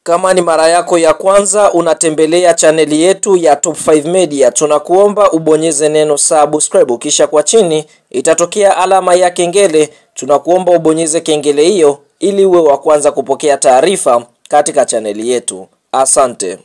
Kama ni mara yako ya kwanza unatembelea chaneli yetu ya Top 5 Media, tunakuomba ubonyeze neno subscribe, kisha kwa chini itatokea alama ya kengele. Tunakuomba ubonyeze kengele hiyo ili uwe wa kwanza kupokea taarifa katika chaneli yetu. Asante.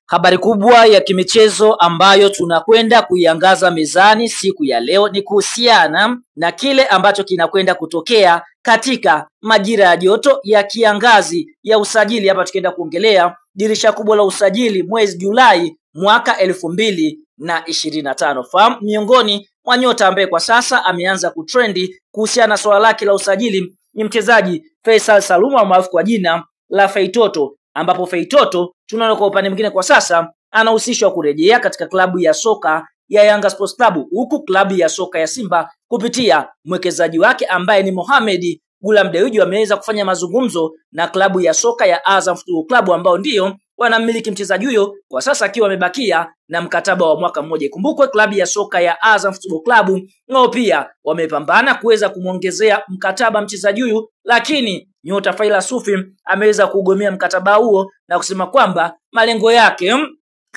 Habari kubwa ya kimichezo ambayo tunakwenda kuiangaza mezani siku ya leo ni kuhusiana na kile ambacho kinakwenda kutokea katika majira ya joto ya kiangazi ya usajili. Hapa tukienda kuongelea dirisha kubwa la usajili mwezi Julai mwaka 2025. Fahamu miongoni mwa nyota ambaye kwa sasa ameanza kutrendi kuhusiana na swala lake la usajili ni mchezaji Faisal Salum maarufu kwa jina la Feitoto, ambapo Feitoto tunaona kwa upande mwingine kwa sasa anahusishwa kurejea katika klabu ya soka ya Yanga Sports Club, huku klabu ya soka ya Simba kupitia mwekezaji wake ambaye ni Mohamed Gulam Dewji wameweza kufanya mazungumzo na klabu ya soka ya Azam Football Club ambao ndio wanamiliki mchezaji huyo kwa sasa akiwa amebakia na mkataba wa mwaka mmoja. Ikumbukwe klabu ya soka ya Azam Football Club nao pia wamepambana kuweza kumwongezea mkataba mchezaji huyu, lakini nyota Faila Sufi ameweza kugomea mkataba huo na kusema kwamba malengo yake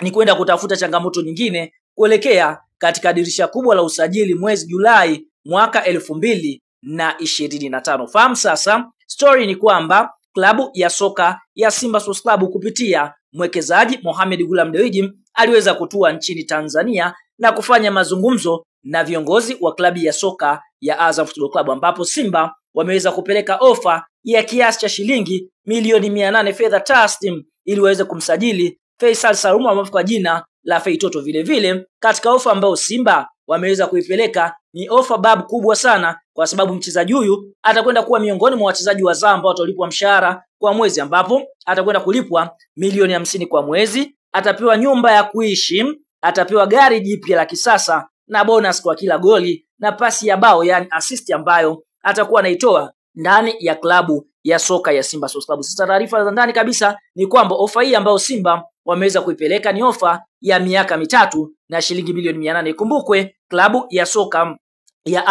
ni kwenda kutafuta changamoto nyingine kuelekea katika dirisha kubwa la usajili mwezi Julai mwaka 2025. Fahamu sasa story ni kwamba klabu ya soka ya Simba Sports Club kupitia mwekezaji Mohamed Gulam Dewji aliweza kutua nchini Tanzania na kufanya mazungumzo na viongozi wa klabu ya soka ya Azam Football Club, ambapo Simba wameweza kupeleka ofa ya kiasi cha shilingi milioni 800 fedha taslim ili waweze kumsajili Faisal Salum maarufu kwa jina la Feitoto. Vile vile katika ofa ambayo Simba wameweza kuipeleka ni ofa babu kubwa sana, kwa sababu mchezaji huyu atakwenda kuwa miongoni mwa wachezaji wa Zamba ambao watalipwa mshahara kwa mwezi, ambapo atakwenda kulipwa milioni 50 kwa mwezi, atapewa nyumba ya kuishi, atapewa gari jipya la kisasa na bonus kwa kila goli na pasi ya bao, yani assist, ambayo atakuwa anaitoa ndani ya klabu ya soka ya Simba Sports Club. Sasa taarifa za ndani kabisa ni kwamba ofa hii ambayo Simba wameweza kuipeleka ni ofa ya miaka mitatu na shilingi milioni 800. Ikumbukwe klabu ya soka ya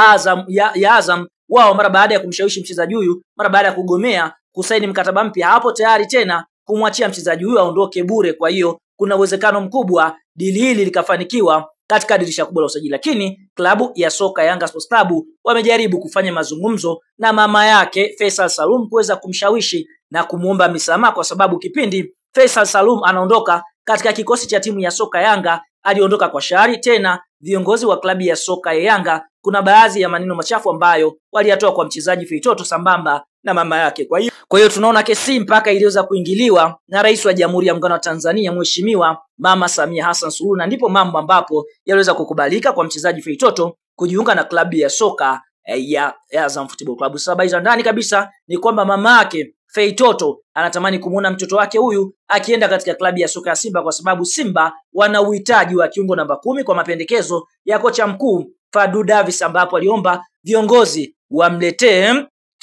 Azam wao mara baada ya kumshawishi mchezaji huyu, mara baada ya kugomea kusaini mkataba mpya, hapo tayari tena kumwachia mchezaji huyu aondoke bure. Kwa hiyo kuna uwezekano mkubwa dili hili likafanikiwa katika dirisha kubwa la usajili, lakini klabu ya soka Yanga Sports Club wamejaribu kufanya mazungumzo na mama yake Faisal Salum kuweza kumshawishi na kumuomba misamaha, kwa sababu kipindi Faisal Salum anaondoka katika kikosi cha timu ya soka Yanga aliondoka kwa shari. Tena viongozi wa klabu ya soka ya Yanga kuna baadhi ya maneno machafu ambayo waliyatoa kwa mchezaji Feitoto sambamba na mama yake. Kwa hiyo tunaona kesi mpaka iliweza kuingiliwa na Rais wa Jamhuri ya Muungano wa Tanzania Mheshimiwa Mama Samia Hassan Suluhu, na ndipo mambo ambapo yaliweza kukubalika kwa mchezaji Feitoto kujiunga na klabu ya soka ya Azam Football Club. Sababu za ndani kabisa ni kwamba mama yake Feitoto anatamani kumuona mtoto wake huyu akienda katika klabu ya soka ya Simba, kwa sababu Simba wana uhitaji wa kiungo namba 10 kwa mapendekezo ya kocha mkuu Fadlu Davis, ambapo aliomba viongozi wamletee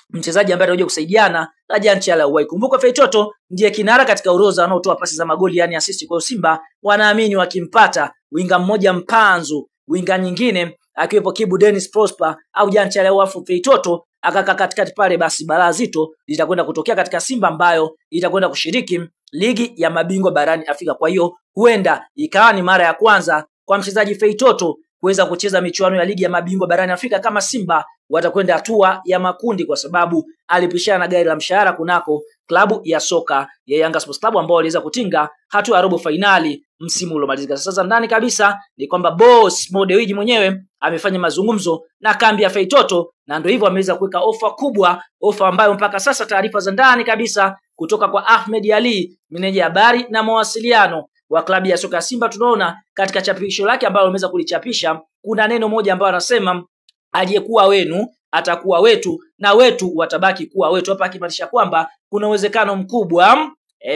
mchezaji ambaye atakuja kusaidiana na Jean Charles Ahoua. Kumbuka Feitoto ndiye kinara katika orodha wanaotoa pasi za magoli, yani assist. Kwa Simba wanaamini wakimpata winga mmoja mpanzu, winga nyingine akiwepo Kibu Dennis Prosper au Jean Charles Ahoua, Feitoto akaka katikati pale, basi balaa zito litakwenda kutokea katika Simba ambayo itakwenda kushiriki ligi ya mabingwa barani Afrika. Kwa hiyo huenda ikawa ni mara ya kwanza kwa mchezaji Feitoto kuweza kucheza michuano ya ligi ya mabingwa barani Afrika kama Simba watakwenda hatua ya makundi, kwa sababu alipishana na gari la mshahara kunako klabu ya soka ya Yanga Sports Club ambao waliweza kutinga hatua ya robo finali msimu uliomalizika. Sasa ndani kabisa ni kwamba boss Mo Dewji mwenyewe amefanya mazungumzo na kambi ya Feitoto, na ndio hivyo ameweza kuweka ofa kubwa, ofa ambayo mpaka sasa taarifa za ndani kabisa kutoka kwa Ahmed Ali, meneja habari na mawasiliano wa klabu ya soka ya Simba, tunaona katika chapisho lake ambalo ameweza kulichapisha kuna neno moja ambalo anasema aliyekuwa wenu atakuwa wetu na wetu watabaki kuwa wetu. Hapa akimaanisha kwamba kuna uwezekano mkubwa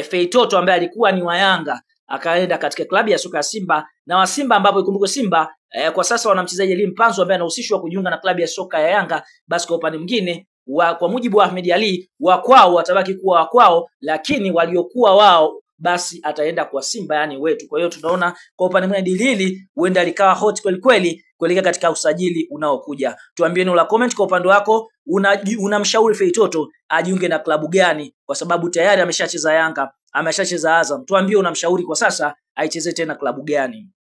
Feitoto ambaye alikuwa ni wa Yanga akaenda katika klabu ya soka ya Simba na wa Simba, ambapo ikumbuke Simba kwa sasa wana mchezaji Elim Panzo ambaye anahusishwa kujiunga na klabu ya soka ya Yanga. Basi kwa upande mwingine kwa mujibu wa Ahmed Ali, wa kwao watabaki kuwa wa kwao, lakini waliokuwa wao basi ataenda kwa Simba, yani wetu. Kwa hiyo tunaona kwa upande mwingine dili hili huenda likawa hot kweli kweli kuelekea katika usajili unaokuja. Tuambie neno la comment kwa upande wako, unamshauri Feitoto ajiunge na klabu gani? Kwa sababu tayari ameshacheza Yanga, ameshacheza Azam. Tuambie unamshauri kwa sasa aicheze tena klabu gani?